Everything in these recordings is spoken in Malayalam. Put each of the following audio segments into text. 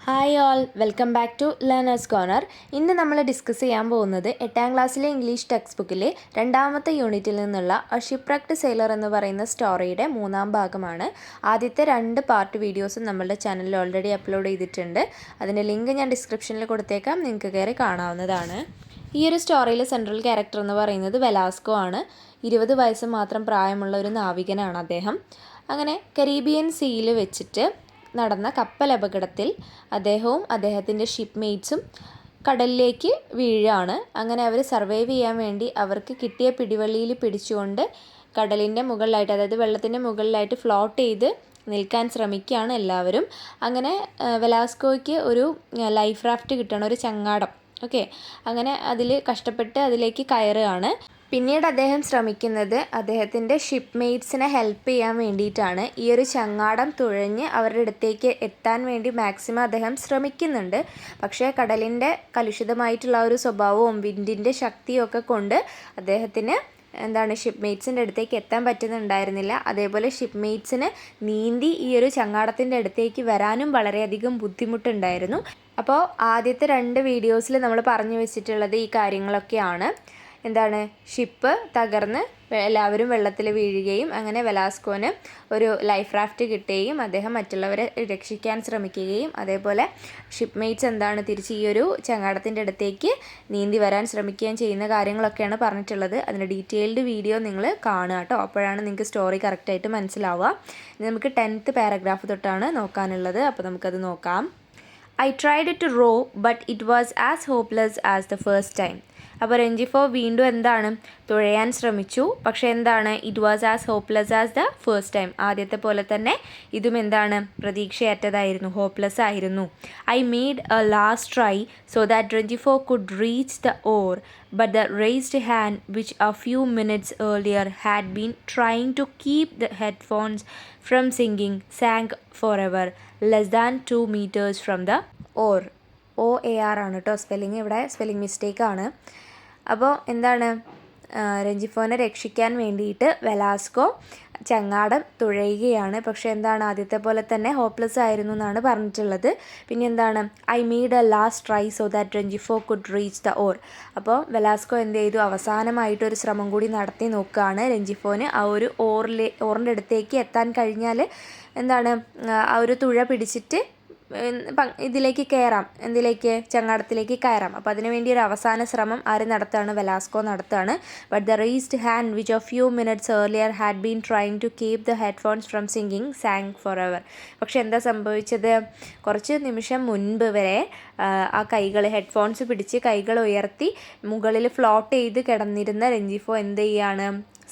Hi all, welcome back to learners corner. ഇന്ന് നമ്മൾ ഡിസ്കസ് ചെയ്യാൻ പോകുന്നത് 8ാം ക്ലാസ്സിലെ ഇംഗ്ലീഷ് ടെക്സ്റ്റ് ബുക്കിലെ 2ാമത്തെ യൂണിറ്റിൽ നിന്നുള്ള എ ഷിപ്പ്‌റെക്ക്ഡ് സെയിലർ എന്ന് പറയുന്ന സ്റ്റോറിയുടെ 3ാം ഭാഗമാണ്. ആദ്യത്തെ 2 പാർട്ട് വീഡിയോസും നമ്മളുടെ ചാനലിൽ ഓൾറെഡി അപ്ലോഡ് ചെയ്തിട്ടുണ്ട്. അതിൻ്റെ ലിങ്ക് ഞാൻ ഡിസ്ക്രിപ്ഷനിൽ കൊടുത്തേക്കാം, നിങ്ങൾക്ക് കയറി കാണാവുന്നതാണ്. ഈ ഒരു സ്റ്റോറിയിൽ സെൻട്രൽ ക്യാരക്ടർ എന്ന് പറയുന്നത് വെലാസ്കോ ആണ്. 20 വയസ്സ് മാത്രം പ്രായമുള്ള ഒരു നാവികനാണ് അദ്ദേഹം. അങ്ങനെ കരീബിയൻ സീയിൽ വെച്ചിട്ട് നടന്ന കപ്പൽ അപകടത്തിൽ അദ്ദേഹവും അദ്ദേഹത്തിൻ്റെ ഷിപ്പ്മേറ്റ്സും കടലിലേക്ക് വീഴുകയാണ്. അങ്ങനെ അവർ സർവൈവ് ചെയ്യാൻ വേണ്ടി അവർക്ക് കിട്ടിയ പിടിവള്ളിയിൽ പിടിച്ചുകൊണ്ട് കടലിൻ്റെ മുകളിലായിട്ട്, അതായത് വെള്ളത്തിൻ്റെ മുകളിലായിട്ട് ഫ്ലോട്ട് ചെയ്ത് നിൽക്കാൻ ശ്രമിക്കുകയാണ് എല്ലാവരും. അങ്ങനെ വെലാസ്കോയ്ക്ക് ഒരു ലൈഫ് റാഫ്റ്റ് കിട്ടണം, ഒരു ചങ്ങാടം. ഓക്കെ, അങ്ങനെ അതിൽ കഷ്ടപ്പെട്ട് അതിലേക്ക് കയറുകയാണ്. പിന്നീട് അദ്ദേഹം ശ്രമിക്കുന്നത് അദ്ദേഹത്തിൻ്റെ ഷിപ്പ്മേറ്റ്സിനെ ഹെൽപ്പ് ചെയ്യാൻ വേണ്ടിയിട്ടാണ്. ഈ ഒരു ചങ്ങാടം തുഴഞ്ഞ് അവരുടെ അടുത്തേക്ക് എത്താൻ വേണ്ടി മാക്സിമം അദ്ദേഹം ശ്രമിക്കുന്നുണ്ട്. പക്ഷേ കടലിൻ്റെ കലുഷിതമായിട്ടുള്ള ഒരു സ്വഭാവവും വിൻഡിൻ്റെ ശക്തിയും ഒക്കെ കൊണ്ട് അദ്ദേഹത്തിന് ഷിപ്പ്മേറ്റ്സിൻ്റെ അടുത്തേക്ക് എത്താൻ പറ്റുന്നുണ്ടായിരുന്നില്ല. അതേപോലെ ഷിപ്പ്മേറ്റ്സിന് നീന്തി ഈ ഒരു ചങ്ങാടത്തിൻ്റെ അടുത്തേക്ക് വരാനും വളരെയധികം ബുദ്ധിമുട്ടുണ്ടായിരുന്നു. അപ്പോൾ ആദ്യത്തെ 2 വീഡിയോസിൽ നമ്മൾ പറഞ്ഞു വെച്ചിട്ടുള്ളത് ഈ കാര്യങ്ങളൊക്കെയാണ്. ഷിപ്പ് തകർന്ന് എല്ലാവരും വെള്ളത്തിൽ വീഴുകയും അങ്ങനെ വെലാസ്കോന് ഒരു ലൈഫ് റാഫ്റ്റ് കിട്ടുകയും അദ്ദേഹം മറ്റുള്ളവരെ രക്ഷിക്കാൻ ശ്രമിക്കുകയും അതേപോലെ ഷിപ്പ്മേറ്റ്സ് തിരിച്ച് ഈ ഒരു ചങ്ങാടത്തിൻ്റെ അടുത്തേക്ക് നീന്തി വരാൻ ശ്രമിക്കുകയും ചെയ്യുന്ന കാര്യങ്ങളൊക്കെയാണ് പറഞ്ഞിട്ടുള്ളത്. അതിൻ്റെ ഡീറ്റെയിൽഡ് വീഡിയോ നിങ്ങൾ കാണുക കേട്ടോ, അപ്പോഴാണ് നിങ്ങൾക്ക് സ്റ്റോറി കറക്റ്റായിട്ട് മനസ്സിലാവുക. ഇനി നമുക്ക് 10th പാരഗ്രാഫ് തൊട്ടാണ് നോക്കാനുള്ളത്. അപ്പോൾ നമുക്കത് നോക്കാം. I tried to row but it was as hopeless as the first time. അപ്പോൾ രഞ്ജിഫോ വീണ്ടും തുഴയാൻ ശ്രമിച്ചു. പക്ഷേ it was as hopeless as the first time. ആദ്യത്തെ പോലെ തന്നെ ഇതും പ്രതീക്ഷയറ്റതായിരുന്നു, ഹോപ്പ്ലെസ് ആയിരുന്നു. I made a last try so that Rengifo could reach the oar but the raised hand which a few minutes earlier had been trying to keep the headphones from singing sank forever less than 2 meters from the oar. OAR ആണ് കേട്ടോ സ്പെല്ലിങ്, ഇവിടെ സ്പെല്ലിംഗ് മിസ്റ്റേക്കാണ്. അപ്പോൾ രഞ്ജിഫോനെ രക്ഷിക്കാൻ വേണ്ടിയിട്ട് വെലാസ്കോ ചങ്ങാടം തുഴയുകയാണ്. പക്ഷേ ആദ്യത്തെ പോലെ തന്നെ ഹോപ്പ്ലെസ് ആയിരുന്നു എന്നാണ് പറഞ്ഞിട്ടുള്ളത്. പിന്നെ I made a last try so that Rengifo could reach the oar. അപ്പോൾ വെലാസ്കോ ചെയ്തു, അവസാനമായിട്ടൊരു ശ്രമം കൂടി നടത്തി നോക്കുകയാണ്. രഞ്ജിഫോന് ആ ഒരു ഓറിൻ്റെ അടുത്തേക്ക് എത്താൻ കഴിഞ്ഞാൽ ആ ഒരു തുഴ പിടിച്ചിട്ട് ഇതിലേക്ക് കയറാം, ചങ്ങാടത്തിലേക്ക് കയറാം. അപ്പോൾ അതിനുവേണ്ടി ഒരു അവസാന ശ്രമം നടത്തുകയാണ്, വെലാസ്കോ നടത്തുകയാണ്. But the raised hand which a few minutes earlier had been trying to keep the headphones from singing song four എവർ. പക്ഷെ സംഭവിച്ചത്, കുറച്ച് നിമിഷം മുൻപ് വരെ ആ ഹെഡ്ഫോൺസ് പിടിച്ച് കൈകൾ ഉയർത്തി മുകളിൽ ഫ്ലോട്ട് ചെയ്ത് കിടന്നിരുന്ന രഞ്ജിഫോ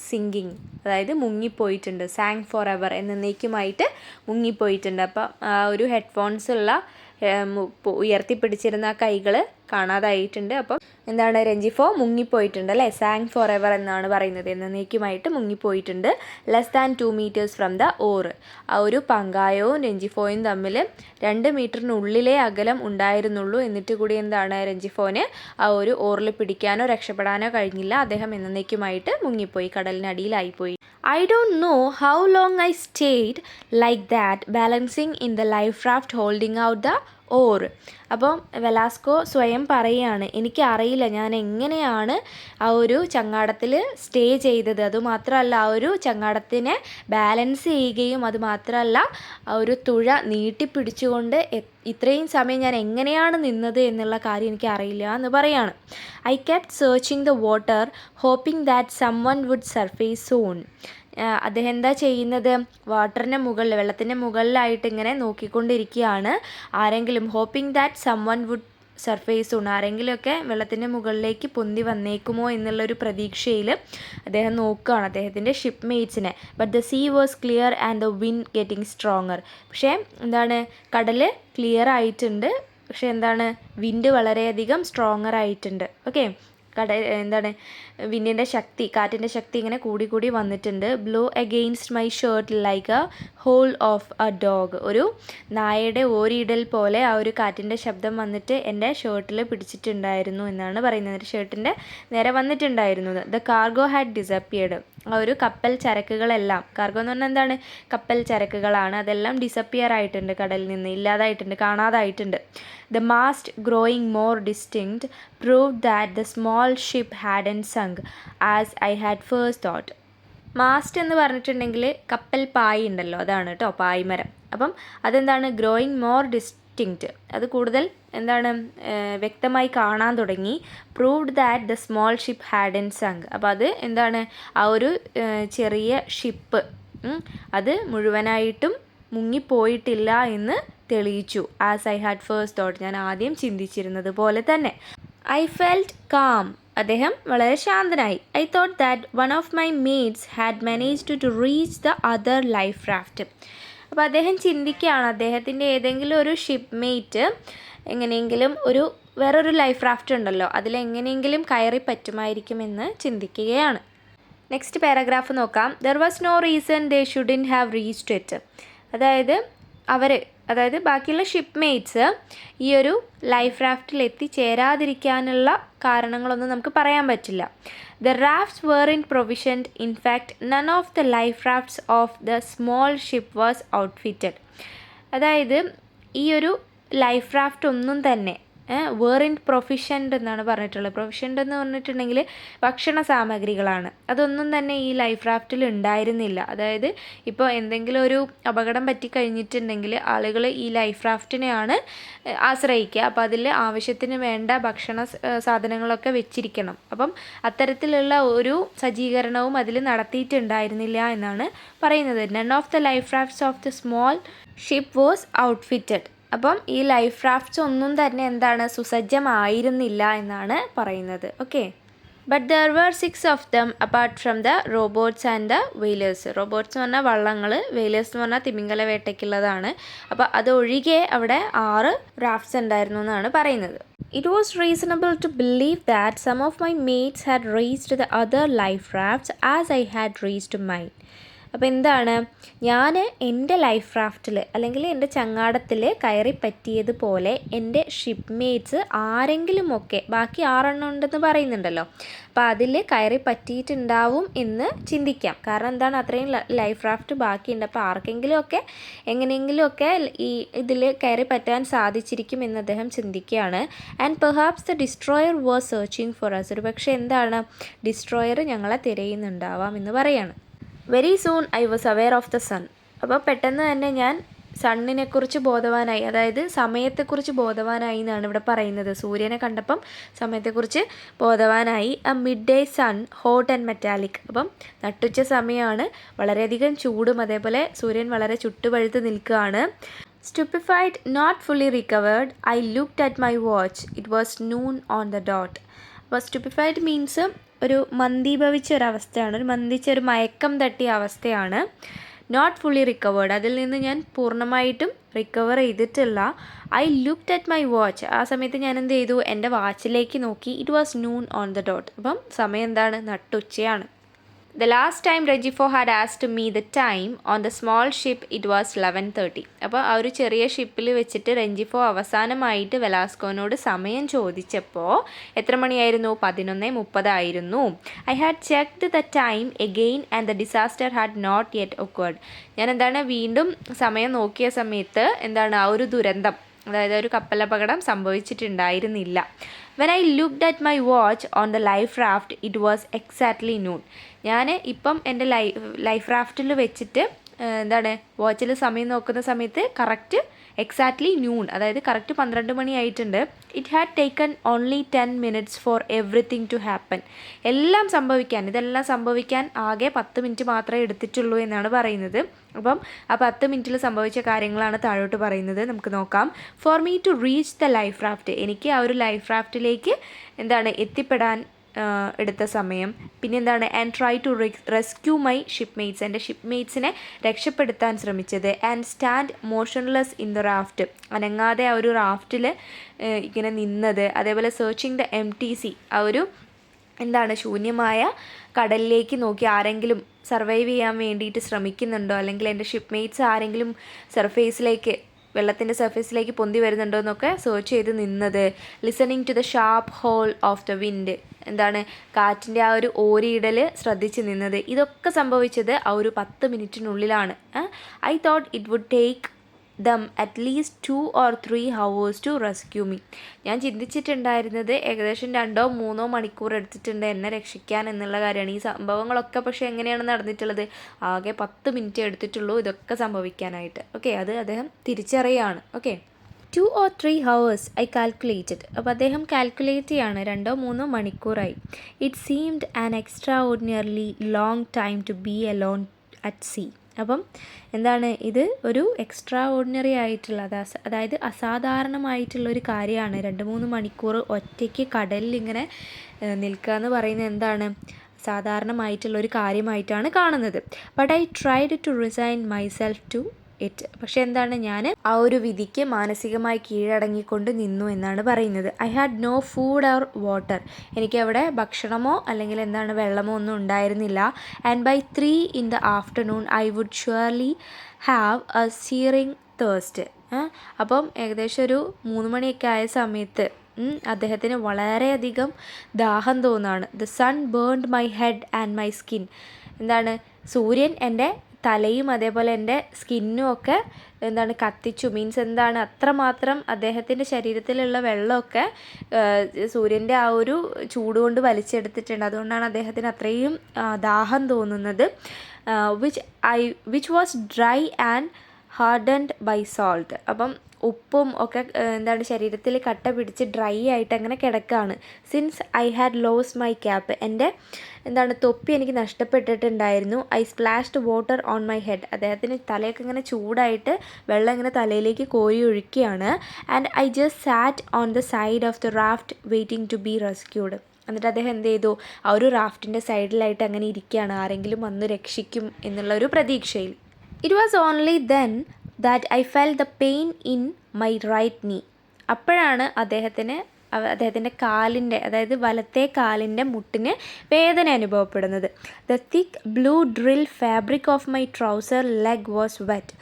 സിംഗിങ്, അതായത് മുങ്ങിപ്പോയിട്ടുണ്ട്. സാങ് ഫോർ എവർ എന്നേക്കുമായിട്ട് മുങ്ങിപ്പോയിട്ടുണ്ട്. അപ്പം ആ ഒരു ഹെഡ്ഫോൺസ് ഉള്ള ഉയർത്തിപ്പിടിച്ചിരുന്ന ആ കൈകൾ കാണാതായിട്ടുണ്ട്. അപ്പം രഞ്ജിഫോ മുങ്ങിപ്പോയിട്ടുണ്ട് അല്ലേ. സാങ് ഫോർ എവർ എന്നാണ് പറയുന്നത്, എന്നേക്കുമായിട്ട് മുങ്ങിപ്പോയിട്ടുണ്ട്. Less than 2 meters from the oar. ആ ഒരു പങ്കായവും രഞ്ജിഫോയും തമ്മിൽ 2 മീറ്ററിനുള്ളിലേ അകലം ഉണ്ടായിരുന്നുള്ളൂ. എന്നിട്ട് കൂടി രഞ്ജിഫോന് ആ ഒരു ഓറിൽ പിടിക്കാനോ രക്ഷപ്പെടാനോ കഴിഞ്ഞില്ല. അദ്ദേഹം എന്നേക്കുമായിട്ട് മുങ്ങിപ്പോയി, കടലിനടിയിലായിപ്പോയി. I don't know how long I stayed like that, balancing in the life raft holding out the oar. അപ്പം വെലാസ്കോ സ്വയം പറയുകയാണ്, എനിക്കറിയില്ല ഞാൻ എങ്ങനെയാണ് ആ ഒരു ചങ്ങാടത്തിൽ സ്റ്റേ ചെയ്തത്. അതുമാത്രമല്ല ആ ഒരു ചങ്ങാടത്തിനെ ബാലൻസ് ചെയ്യുകയും അതുമാത്രമല്ല ആ ഒരു തുഴ നീട്ടിപ്പിടിച്ചുകൊണ്ട് ഇത്രയും സമയം ഞാൻ എങ്ങനെയാണ് നിന്നത് എന്നുള്ള കാര്യം എനിക്കറിയില്ല എന്ന് പറയാണ്. I kept searching the water hoping that someone would surface soon. അദ്ദേഹം ചെയ്യുന്നത്, വാട്ടറിൻ്റെ മുകളിൽ, വെള്ളത്തിൻ്റെ മുകളിലായിട്ട് ഇങ്ങനെ നോക്കിക്കൊണ്ടിരിക്കുകയാണ്. ആരെങ്കിലും, hoping that someone would surface soon, ആരെങ്കിലുമൊക്കെ വെള്ളത്തിൻ്റെ മുകളിലേക്ക് പൊന്തി വന്നേക്കുമോ എന്നുള്ളൊരു പ്രതീക്ഷയിൽ അദ്ദേഹം നോക്കുകയാണ് അദ്ദേഹത്തിൻ്റെ ഷിപ്പ്മേറ്റ്സിനെ. But the sea was clear and the wind getting stronger. പക്ഷേ കടൽ ക്ലിയർ ആയിട്ടുണ്ട്, പക്ഷേ വിൻഡ് വളരെയധികം സ്ട്രോങ്ങർ ആയിട്ടുണ്ട്. ഓക്കെ, വിൻഡിൻ്റെ ശക്തി, കാറ്റിൻ്റെ ശക്തി ഇങ്ങനെ കൂടി കൂടി വന്നിട്ടുണ്ട്. Blow against my shirt like a howl of a dog. ഒരു നായയുടെ ഓരിയിടൽ പോലെ ആ ഒരു കാറ്റിൻ്റെ ശബ്ദം വന്നിട്ട് എൻ്റെ ഷർട്ടിൽ പിടിച്ചിട്ടുണ്ടായിരുന്നു എന്നാണ് പറയുന്നത്. ഷർട്ടിൻ്റെ നേരെ വന്നിട്ടുണ്ടായിരുന്നത്. The cargo had disappeared. ആ ഒരു കപ്പൽ ചരക്കുകളെല്ലാം, കാർഗോ എന്ന് പറഞ്ഞാൽ എന്താണ്, കപ്പൽ ചരക്കുകളാണ്, അതെല്ലാം ഡിസപ്പിയർ ആയിട്ടുണ്ട്, കടലിൽ നിന്ന് ഇല്ലാതായിട്ടുണ്ട്, കാണാതായിട്ടുണ്ട്. The mast growing more distinct prove that the small ship hadn't sunk as I had first thought. Mast എന്ന് പറഞ്ഞിട്ടുണ്ടെങ്കിൽ കപ്പൽ പായ് ഉണ്ടല്ലോ, അതാണ് കേട്ടോ, പായ്മരം. അപ്പം അതെന്താണ്, ഗ്രോയിങ് മോർ ഡിസ്റ്റിങ്ക്റ്റ്, അത് കൂടുതൽ എന്താണ് വ്യക്തമായി കാണാൻ തുടങ്ങി. Proved that the small ship hadn't sunk. അപ്പോൾ അത് എന്താണ്, ആ ഒരു ചെറിയ ഷിപ്പ് അത് മുഴുവനായിട്ടും മുങ്ങിപ്പോയിട്ടില്ല എന്ന് തെളിയിച്ചു. As I had first thought, ഞാൻ ആദ്യം ചിന്തിച്ചിരുന്നത് പോലെ തന്നെ. ഐ ഫെൽറ്റ് കാം, അദ്ദേഹം വളരെ ശാന്തനായി. I thought that one of my mates had managed to reach the other life raft. അപ്പോൾ അദ്ദേഹം ചിന്തിക്കുകയാണ്, അദ്ദേഹത്തിൻ്റെ ഏതെങ്കിലും ഒരു ഷിപ്പ് മേറ്റ് എങ്ങനെയെങ്കിലും വേറൊരു ലൈഫ് റാഫ്റ്റ് ഉണ്ടല്ലോ, അതിലെങ്ങനെയെങ്കിലും കയറി പറ്റുമായിരിക്കുമെന്ന് ചിന്തിക്കുകയാണ്. നെക്സ്റ്റ് പാരഗ്രാഫ് നോക്കാം. There was no reason they shouldn't have reached it. അതായത് ബാക്കിയുള്ള ഷിപ്പ് മേറ്റ്സ് ഈ ഒരു ലൈഫ് റാഫ്റ്റിൽ എത്തിച്ചേരാതിരിക്കാനുള്ള കാരണങ്ങളൊന്നും നമുക്ക് പറയാൻ പറ്റില്ല. The rafts were in provisioned. In fact none of the life rafts of the small ship was outfitted. അതായത് ഈ ഒരു ലൈഫ് റാഫ്റ്റ് ഒന്നും തന്നെ വേർ ഇൻ പ്രൊഫിഷ്യൻ്റ് എന്നാണ് പറഞ്ഞിട്ടുള്ളത്. പ്രൊഫിഷ്യൻ്റ് എന്ന് പറഞ്ഞിട്ടുണ്ടെങ്കിൽ ഭക്ഷണ സാമഗ്രികളാണ്. അതൊന്നും തന്നെ ഈ ലൈഫ് റാഫ്റ്റിൽ ഉണ്ടായിരുന്നില്ല. അതായത് ഇപ്പോൾ എന്തെങ്കിലും ഒരു അപകടം പറ്റിക്കഴിഞ്ഞിട്ടുണ്ടെങ്കിൽ ആളുകൾ ഈ ലൈഫ് റാഫ്റ്റിനെയാണ് ആശ്രയിക്കുക. അപ്പോൾ അതിൽ ആവശ്യത്തിന് വേണ്ട ഭക്ഷണ സാധനങ്ങളൊക്കെ വെച്ചിരിക്കണം. അപ്പം അത്തരത്തിലുള്ള ഒരു സജ്ജീകരണവും അതിൽ നടത്തിയിട്ടുണ്ടായിരുന്നില്ല എന്നാണ് പറയുന്നത്. None of the life rafts of the small ship was outfitted. അപ്പം ഈ ലൈഫ് റാഫ്റ്റ്സ് ഒന്നും തന്നെ എന്താണ്, സുസജ്ജമായിരുന്നില്ല എന്നാണ് പറയുന്നത്. Okay, but there were 6 of them apart from the rowboats and the whalers. Rowboats എന്ന് പറഞ്ഞാൽ വള്ളങ്ങൾ, വെയിലേഴ്സ് എന്ന് പറഞ്ഞാൽ തിമിംഗല വേട്ടയ്ക്കുള്ളതാണ്. അപ്പോൾ അതൊഴികെ അവിടെ 6 റാഫ്റ്റ്സ് ഉണ്ടായിരുന്നു എന്നാണ് പറയുന്നത്. It was reasonable to believe that some of my mates had reached the other life rafts as I had reached mine. അപ്പോൾ എന്താണ്, ഞാൻ എൻ്റെ ലൈഫ് റാഫ്റ്റിൽ അല്ലെങ്കിൽ എൻ്റെ ചങ്ങാടത്തിൽ കയറി പറ്റിയതുപോലെ എൻ്റെ ഷിപ്പ് മേറ്റ്സ് ആരെങ്കിലുമൊക്കെ, ബാക്കി 6 എണ്ണം ഉണ്ടെന്ന് പറയുന്നുണ്ടല്ലോ, അപ്പോൾ അതിൽ കയറി പറ്റിയിട്ടുണ്ടാവും എന്ന് ചിന്തിക്കാം. കാരണം എന്താണ്, അത്രയും ലൈഫ് റാഫ്റ്റ് ബാക്കിയുണ്ട്. അപ്പോൾ ആർക്കെങ്കിലുമൊക്കെ എങ്ങനെയെങ്കിലുമൊക്കെ ഈ ഇതിൽ കയറി പറ്റാൻ സാധിച്ചിരിക്കും എന്ന് അദ്ദേഹം ചിന്തിക്കുകയാണ്. And perhaps the destroyer was searching for us. ഒരു പക്ഷേ എന്താണ്, ഡിസ്ട്രോയർ ഞങ്ങളെ തിരയുന്നുണ്ടാവാം എന്ന് പറയാണ്. Very soon I was aware of the sun. അപ്പോൾ പെട്ടെന്ന് തന്നെ ഞാൻ സണ്ണിനെക്കുറിച്ച് ബോധവാനായി, അതായത് സമയത്തെക്കുറിച്ച് ബോധവാനായി എന്നാണ് ഇവിടെ പറയുന്നത്. സൂര്യനെ കണ്ടപ്പം സമയത്തെക്കുറിച്ച് ബോധവാനായി. A midday sun hot and metallic. അപ്പം നട്ടുച്ച സമയമാണ്, വളരെയധികം ചൂടും അതേപോലെ സൂര്യൻ വളരെ ചുട്ടുപഴുത്ത് നിൽക്കുകയാണ്. Stupefied not fully recovered I looked at my watch. It was noon on the dot. അപ്പോൾ സ്റ്റുപ്പിഫൈഡ് മീൻസ് ഒരു മന്ദീഭവിച്ച ഒരവസ്ഥയാണ്, ഒരു മയക്കം തട്ടിയ അവസ്ഥയാണ്. നോട്ട് ഫുള്ളി റിക്കവേർഡ്, അതിൽ നിന്ന് ഞാൻ പൂർണ്ണമായിട്ടും റിക്കവർ ചെയ്തിട്ടില്ല. I looked at my watch. ആ സമയത്ത് ഞാൻ എന്ത് ചെയ്തു, എൻ്റെ വാച്ചിലേക്ക് നോക്കി. It was noon on the dot. അപ്പം സമയം എന്താണ്, നട്ടുച്ചയാണ്. The last time Regifo had asked me the time on the small ship, it was 11:30. അപ്പോൾ ആ ഒരു ചെറിയ ഷിപ്പിൽ വെച്ചിട്ട് റെഞ്ചിഫോ അവസാനമായിട്ട് വെലാസ്കോനോട് സമയം ചോദിച്ചപ്പോൾ എത്ര മണിയായിരുന്നു, 11:30 ആയിരുന്നു. I had checked the time again and the disaster had not yet occurred. ഞാൻ എന്താണ് വീണ്ടും സമയം നോക്കിയ സമയത്ത് എന്താണ് ആ ഒരു ദുരന്തം, അതായത് ഒരു കപ്പലപകടം സംഭവിച്ചിട്ടുണ്ടായിരുന്നില്ല. When I looked at my watch on the life raft it was exactly noon. ഞാൻ ഇപ്പം എൻ്റെ ലൈഫ് റാഫ്റ്റിൽ വെച്ചിട്ട് എന്താണ് വാച്ചിൽ സമയം നോക്കുന്ന സമയത്ത് കറക്റ്റ് എക്സാക്ട്ലി നൂൺ, അതായത് കറക്റ്റ് 12 മണി ആയിട്ടുണ്ട്. It had taken only 10 minutes for everything to happen. ഇതെല്ലാം സംഭവിക്കാൻ ആകെ 10 മിനിറ്റ് മാത്രമേ എടുത്തിട്ടുള്ളൂ എന്നാണ് പറയുന്നത്. അപ്പം ആ 10 മിനിറ്റിൽ സംഭവിച്ച കാര്യങ്ങളാണ് താഴോട്ട് പറയുന്നത്. നമുക്ക് നോക്കാം. For me to reach the life raft, എനിക്ക് ആ ഒരു ലൈഫ് റാഫ്റ്റിലേക്ക് എത്തിപ്പെടാൻ എടുത്ത സമയം. പിന്നെ എന്താണ്, and try to rescue my shipmates, എൻ്റെ ഷിപ്പ്മേറ്റ്സിനെ രക്ഷപ്പെടുത്താൻ ശ്രമിച്ചത്. And stand motionless in the raft, അനങ്ങാതെ ആ ഒരു റാഫ്റ്റിൽ ഇങ്ങനെ നിന്നത്. അതേപോലെ സെർച്ചിങ് ദ MTC, ആ ഒരു എന്താണ് ശൂന്യമായ കടലിലേക്ക് നോക്കി ആരെങ്കിലും സർവൈവ് ചെയ്യാൻ വേണ്ടിയിട്ട് ശ്രമിക്കുന്നുണ്ടോ, അല്ലെങ്കിൽ എൻ്റെ ഷിപ്പ്മേറ്റ്സ് ആരെങ്കിലും വെള്ളത്തിൻ്റെ സർഫേസിലേക്ക് പൊന്തി വരുന്നുണ്ടോ എന്നൊക്കെ സെർച്ച് ചെയ്ത് നിന്നത്. Listening to the sharp howl of the wind, എന്താണ് കാറ്റിൻ്റെ ആ ഒരു ഓരിയിടൽ ശ്രദ്ധിച്ച് നിന്നത്. ഇതൊക്കെ സംഭവിച്ചത് ആ ഒരു 10 മിനിറ്റിനുള്ളിലാണ്. I thought it would take them at least 2 or 3 hours to rescue me. ഞാൻ ചിന്തിച്ചിട്ടുണ്ടായിരുന്നത് ഏകദേശം 2-3 മണിക്കൂർ എടുത്തിട്ടുണ്ട് എന്നെ രക്ഷിക്കാൻ എന്നുള്ള കാര്യമാണ്. ഈ സംഭവങ്ങളൊക്കെ പക്ഷേ എങ്ങനെയാണ് നടന്നിട്ടുള്ളത്? ആകെ 10 മിനിറ്റ് എടുത്തിട്ടുള്ളൂ ഇതൊക്കെ സംഭവിക്കാനായിട്ട്. ഓക്കെ, അത് അദ്ദേഹം തിരിച്ചറിയാണ്. Okay, 2 or 3 hours I calculated. അപ്പോൾ അദ്ദേഹം കാൽക്കുലേറ്റ് ചെയ്യാണ് 2-3 മണിക്കൂറായി. It seemed an extraordinarily long time to be alone at sea. അപ്പം എന്താണ് ഇത് ഒരു എക്സ്ട്രാ ഓർഡിനറി ആയിട്ടുള്ള അതായത് അസാധാരണമായിട്ടുള്ളൊരു കാര്യമാണ് 2-3 മണിക്കൂർ ഒറ്റയ്ക്ക് കടലിൽ ഇങ്ങനെ നിൽക്കുക എന്ന് പറയുന്നത് എന്താണ് സാധാരണമായിട്ടുള്ളൊരു കാര്യമായിട്ടാണ് കാണുന്നത്. But I tried to resign myself to it. പക്ഷെ എന്താണ് ഞാൻ ആ ഒരു വിധിക്ക് മാനസികമായി കീഴടങ്ങിക്കൊണ്ട് നിന്നു എന്നാണ് പറയുന്നത്. I had no food or water. എനിക്ക് അവിടെ ഭക്ഷണമോ അല്ലെങ്കിൽ എന്താണ് വെള്ളമോ ഒന്നും ഉണ്ടായിരുന്നില്ല. And by 3 in the afternoon I would surely have a searing thirst. അപ്പം ഏകദേശം ഒരു 3 മണിയൊക്കെ ആയ സമയത്ത് അദ്ദേഹത്തിന് വളരെയധികം ദാഹം തോന്നുകയാണ്. The sun burned my head and my skin. എന്താണ് സൂര്യൻ എൻ്റെ തലയും അതേപോലെ എൻ്റെ സ്കിന്നും ഒക്കെ എന്താണ് കത്തിച്ചു. മീൻസ് എന്താണ് അത്രമാത്രം അദ്ദേഹത്തിൻ്റെ ശരീരത്തിലുള്ള വെള്ളമൊക്കെ സൂര്യൻ്റെ ആ ഒരു ചൂട് കൊണ്ട് വലിച്ചെടുത്തിട്ടുണ്ട്. അതുകൊണ്ടാണ് അദ്ദേഹത്തിന് അത്രയും ദാഹം തോന്നുന്നത്. Which was dry and hardened by salt. അപ്പം ഉപ്പും ഒക്കെ എന്താണ് ശരീരത്തിൽ കട്ട പിടിച്ച് ഡ്രൈ ആയിട്ട് അങ്ങനെ കിടക്കുകയാണ്. Since I had lost my cap. എൻ്റെ എന്താണ് തൊപ്പി എനിക്ക് നഷ്ടപ്പെട്ടിട്ടുണ്ടായിരുന്നു. I splashed water on my head. അദ്ദേഹത്തിന് തലയൊക്കെ ഇങ്ങനെ ചൂടായിട്ട് വെള്ളം ഇങ്ങനെ തലയിലേക്ക് കോരി ഒഴിക്കുകയാണ്. And I just sat on the side of the raft waiting to be rescued. എന്നിട്ട് അദ്ദേഹം എന്ത് ചെയ്തു, ആ ഒരു റാഫ്റ്റിൻ്റെ സൈഡിലായിട്ട് അങ്ങനെ ഇരിക്കുകയാണ്, ആരെങ്കിലും വന്ന് രക്ഷിക്കും എന്നുള്ള ഒരു പ്രതീക്ഷയിൽ. It was only then that I felt the pain in my right knee. അപ്പോഴാണ് അദ്ദേഹത്തിൻ്റെ കാലിൻ്റെ അതായത് വലത്തെ കാലിൻ്റെ മുട്ടിന് വേദന അനുഭവപ്പെടുന്നത്. The thick blue drill fabric of my trouser leg was wet,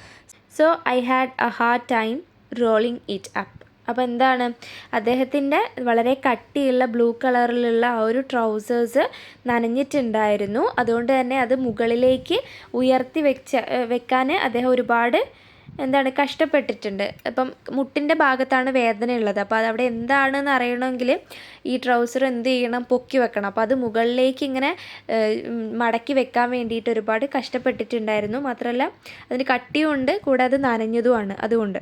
so I had a hard time rolling it up. അപ്പോൾ എന്താണ് അദ്ദേഹത്തിൻ്റെ വളരെ കട്ടിയുള്ള ബ്ലൂ കളറിലുള്ള ആ ഒരു നനഞ്ഞിട്ടുണ്ടായിരുന്നു. അതുകൊണ്ട് തന്നെ അത് മുകളിലേക്ക് ഉയർത്തി വെക്കാൻ അദ്ദേഹം ഒരുപാട് കഷ്ടപ്പെട്ടിട്ടുണ്ട്. അപ്പം മുട്ടിൻ്റെ ഭാഗത്താണ് വേദനയുള്ളത്. അപ്പോൾ അതവിടെ എന്താണെന്ന് അറിയണമെങ്കിൽ ഈ ട്രൗസർ എന്ത് ചെയ്യണം, പൊക്കി വെക്കണം. അപ്പോൾ അത് മുകളിലേക്ക് ഇങ്ങനെ മടക്കി വെക്കാൻ വേണ്ടിയിട്ട് ഒരുപാട് കഷ്ടപ്പെട്ടിട്ടുണ്ടായിരുന്നു. മാത്രമല്ല അതിന് കട്ടിയുണ്ട്, കൂടാതെ നനഞ്ഞതുമാണ് അതുകൊണ്ട്.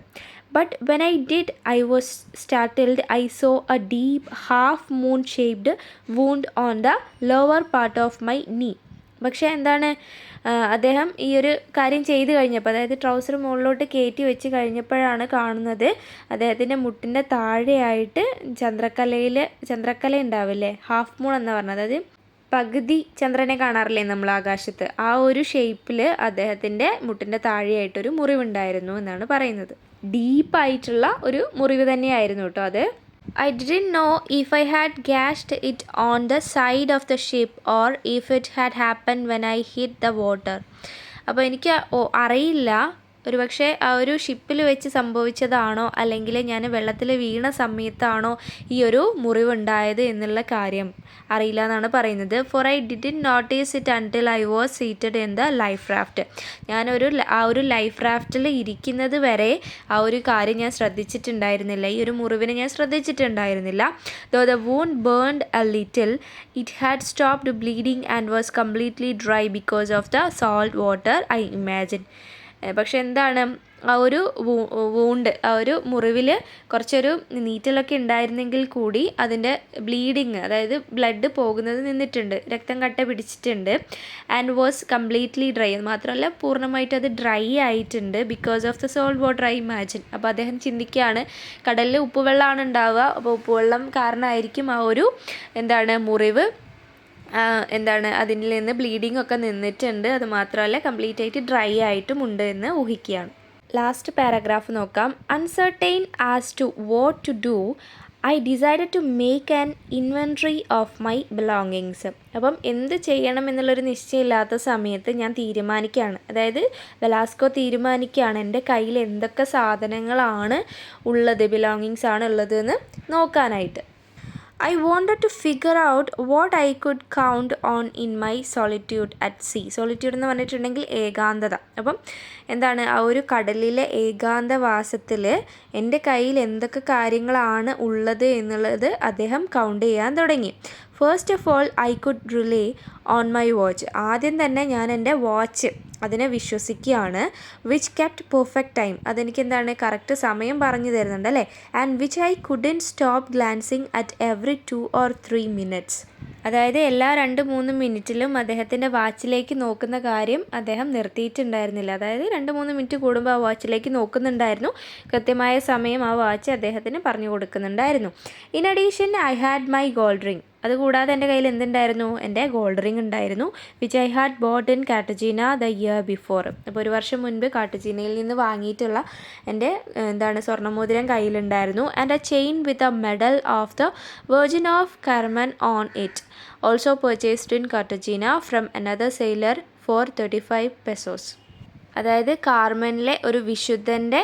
But when I did, I was startled. I saw a deep half-moon shaped wound on the lower part of my knee. പക്ഷേ എന്താണ് അദ്ദേഹം ഈ ഒരു കാര്യം ചെയ്ത് കഴിഞ്ഞപ്പോൾ, അതായത് ട്രൗസർ മുകളിലോട്ട് കയറ്റി വെച്ച് കഴിഞ്ഞപ്പോഴാണ് കാണുന്നത് അദ്ദേഹത്തിൻ്റെ മുട്ടിൻ്റെ താഴെയായിട്ട് ചന്ദ്രക്കല ഉണ്ടാവില്ലേ, ഹാഫ് മൂൺ എന്ന് പറഞ്ഞത്, അതായത് പകുതി ചന്ദ്രനെ കാണാറില്ലേ നമ്മൾ ആകാശത്ത്, ആ ഒരു ഷേപ്പിൽ അദ്ദേഹത്തിൻ്റെ മുട്ടിൻ്റെ താഴെയായിട്ടൊരു മുറിവുണ്ടായിരുന്നു എന്നാണ് പറയുന്നത്. ഡീപ്പായിട്ടുള്ള ഒരു മുറിവ് തന്നെയായിരുന്നു കേട്ടോ അത്. I didn't know if I had gashed it on the side of the ship or if it had happened when I hit the water. അപ്പോൾ എനിക്ക് അറിയില്ല, ഒരുപക്ഷെ ആ ഒരു ഷിപ്പിൽ വെച്ച് സംഭവിച്ചതാണോ അല്ലെങ്കിൽ ഞാൻ വെള്ളത്തിൽ വീണ സമയത്താണോ ഈ ഒരു മുറിവുണ്ടായത് എന്നുള്ള കാര്യം അറിയില്ല എന്നാണ് പറയുന്നത്. For I didn't notice it until I was seated in the life raft. ആ ഒരു ലൈഫ് റാഫ്റ്റിൽ ഇരിക്കുന്നത് വരെ ആ ഒരു കാര്യം ഞാൻ ശ്രദ്ധിച്ചിട്ടുണ്ടായിരുന്നില്ല, ഈ ഒരു മുറിവിനെ ഞാൻ ശ്രദ്ധിച്ചിട്ടുണ്ടായിരുന്നില്ല. Though the wound burned a little, it had stopped bleeding and was completely dry because of the salt water I imagine. പക്ഷെ എന്താണ് ആ ഒരു വൂണ്ട്, ആ ഒരു മുറിവിൽ കുറച്ചൊരു നീറ്റലൊക്കെ ഉണ്ടായിരുന്നെങ്കിൽ കൂടി അതിൻ്റെ ബ്ലീഡിങ്, അതായത് ബ്ലഡ് പോകുന്നത് നിന്നിട്ടുണ്ട്, രക്തം കട്ട പിടിച്ചിട്ടുണ്ട്. ആൻഡ് വാസ് കംപ്ലീറ്റ്ലി ഡ്രൈ, മാത്രമല്ല പൂർണ്ണമായിട്ട് അത് ഡ്രൈ ആയിട്ടുണ്ട് because of the salt water I imagine. അപ്പോൾ അദ്ദേഹം ചിന്തിക്കുകയാണ്, കടലിൽ ഉപ്പുവെള്ളമാണ് ഉണ്ടാവുക, അപ്പോൾ ഉപ്പുവെള്ളം കാരണമായിരിക്കും ആ ഒരു മുറിവ് അതിൽ നിന്ന് ബ്ലീഡിംഗ് ഒക്കെ നിന്നിട്ടുണ്ട്, അത് മാത്രമല്ല കംപ്ലീറ്റ് ആയിട്ട് ഡ്രൈ ആയിട്ടും ഉണ്ട് എന്ന് ഊഹിക്കുകയാണ്. ലാസ്റ്റ് പാരഗ്രാഫ് നോക്കാം. Uncertain as to what to do I decided to make an inventory of my belongings. അപ്പം എന്ത് ചെയ്യണം എന്നുള്ളൊരു നിശ്ചയമില്ലാത്ത സമയത്ത് ഞാൻ തീരുമാനിക്കുകയാണ്, അതായത് വെലാസ്കോ തീരുമാനിക്കുകയാണ് എൻ്റെ കയ്യിൽ എന്തൊക്കെ സാധനങ്ങളാണ് ഉള്ളത്, ബിലോങ്ങിങ്സ് ആണ് ഉള്ളതെന്ന് നോക്കാനായിട്ട്. I wanted to figure out what I could count on in my solitude at sea. Solitude എന്ന് പറഞ്ഞിട്ടുണ്ടെങ്കിൽ ഏകാന്തത. അപ്പം എന്താണ്, ആ ഒരു കടലിലെ ഏകാന്തവാസത്തിൽ എൻ്റെ കയ്യിൽ എന്തൊക്കെ കാര്യങ്ങളാണ് ഉള്ളത് എന്നുള്ളത് അദ്ദേഹം കൗണ്ട് ചെയ്യാൻ തുടങ്ങി. First of all I could relay on my watch. ആദ്യം തന്നെ ഞാൻ എൻ്റെ വാച്ച് അതിനെ വിശ്വസിക്കുകയാണ്. Which kept perfect time. അതെനിക്ക് എന്താണ് കറക്റ്റ് സമയം പറഞ്ഞു തരുന്നുണ്ട് അല്ലേ. And which I couldn't stop glancing at every 2 or 3 minutes. അതായത് എല്ലാ 2-3 മിനിറ്റിലും അദ്ദേഹത്തിൻ്റെ വാച്ചിലേക്ക് നോക്കുന്ന കാര്യം അദ്ദേഹം നിർത്തിയിട്ടുണ്ടായിരുന്നില്ല. അതായത് 2-3 മിനിറ്റ് കൂടുമ്പോൾ ആ വാച്ചിലേക്ക് നോക്കുന്നുണ്ടായിരുന്നു. കൃത്യമായ സമയം ആ വാച്ച് അദ്ദേഹത്തിന് പറഞ്ഞു കൊടുക്കുന്നുണ്ടായിരുന്നു. In addition I had my gold ring. അതുകൂടാതെ എൻ്റെ കയ്യിൽ എന്തുണ്ടായിരുന്നു, എൻ്റെ ഗോൾഡ് റിംഗ് ഉണ്ടായിരുന്നു. Which I had bought in Cartagena the year before. അപ്പോൾ ഒരു വർഷം മുൻപ് കാട്ടജീനയിൽ നിന്ന് വാങ്ങിയിട്ടുള്ള എൻ്റെ സ്വർണ്ണമോതിരം കയ്യിലുണ്ടായിരുന്നു. And a chain with a medal of the Virgin of Carmen on it, also purchased in Cartagena from another sailor for 35 pesos. അതായത് കാർമനിലെ ഒരു വിശുദ്ധൻ്റെ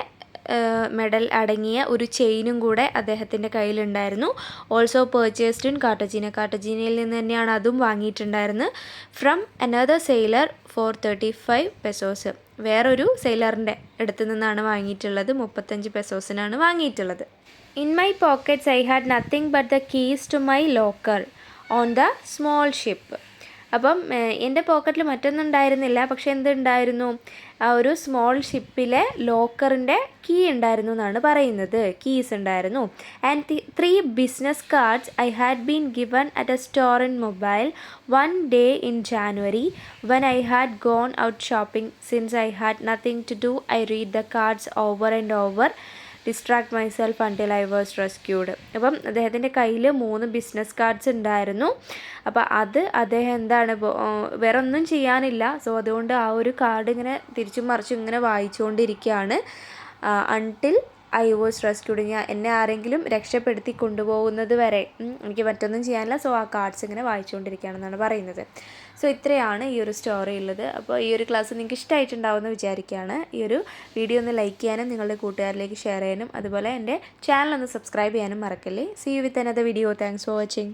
മെഡൽ അടങ്ങിയ ഒരു ചെയിനും കൂടെ അദ്ദേഹത്തിൻ്റെ കയ്യിലുണ്ടായിരുന്നു. Also purchased in Cartagena. കാട്ടജീനയിൽ നിന്ന് തന്നെയാണ് അതും വാങ്ങിയിട്ടുണ്ടായിരുന്നത്. From another sailor for 35 pesos. വേറൊരു സെയിലറിൻ്റെ അടുത്ത് നിന്നാണ് വാങ്ങിയിട്ടുള്ളത്. 35 പെസോസിനാണ് വാങ്ങിയിട്ടുള്ളത്. In my pockets I had nothing but the keys to my locker on the small ship. അപ്പം എൻ്റെ പോക്കറ്റിൽ മറ്റൊന്നും ഉണ്ടായിരുന്നില്ല, പക്ഷെ എന്തുണ്ടായിരുന്നു, ആ ഒരു സ്മോൾ ഷിപ്പിലെ ലോക്കറിൻ്റെ കീ ഉണ്ടായിരുന്നു എന്നാണ് പറയുന്നത്. കീസ് ഉണ്ടായിരുന്നു. And 3 business cards I had been given at a store in Mobile one day in January when I had gone out shopping. Since I had nothing to do, I read the cards over and over, distract myself until I was rescued. അപ്പം അദ്ദേഹത്തിൻ്റെ കയ്യിൽ 3 ബിസിനസ് കാർഡ്സ് ഉണ്ടായിരുന്നു. അപ്പോൾ അത് അദ്ദേഹം വേറെ ഒന്നും ചെയ്യാനില്ല. സോ അതുകൊണ്ട് ആ ഒരു കാർഡ് ഇങ്ങനെ തിരിച്ചും മറിച്ചും ഇങ്ങനെ വായിച്ചുകൊണ്ടിരിക്കുകയാണ്. Until I was rescued. എന്നെ ആരെങ്കിലും രക്ഷപ്പെടുത്തി കൊണ്ടുപോകുന്നത് വരെ എനിക്ക് മറ്റൊന്നും ചെയ്യാനില്ല. സോ ആ കാർഡ്സ് ഇങ്ങനെ വായിച്ചുകൊണ്ടിരിക്കുകയാണെന്നാണ് പറയുന്നത്. സോ ഇത്രയാണ് ഈ ഒരു സ്റ്റോറി ഉള്ളത്. അപ്പോൾ ഈ ഒരു ക്ലാസ് നിങ്ങൾക്ക് ഇഷ്ടമായിട്ടുണ്ടാവുമെന്ന് വിചാരിക്കുകയാണ്. ഈ ഒരു വീഡിയോ ഒന്ന് ലൈക്ക് ചെയ്യാനും നിങ്ങളുടെ കൂട്ടുകാരിലേക്ക് ഷെയർ ചെയ്യാനും അതുപോലെ എൻ്റെ ചാനൽ ഒന്ന് സബ്സ്ക്രൈബ് ചെയ്യാനും മറക്കല്ലേ. See you with another video. Thanks for watching.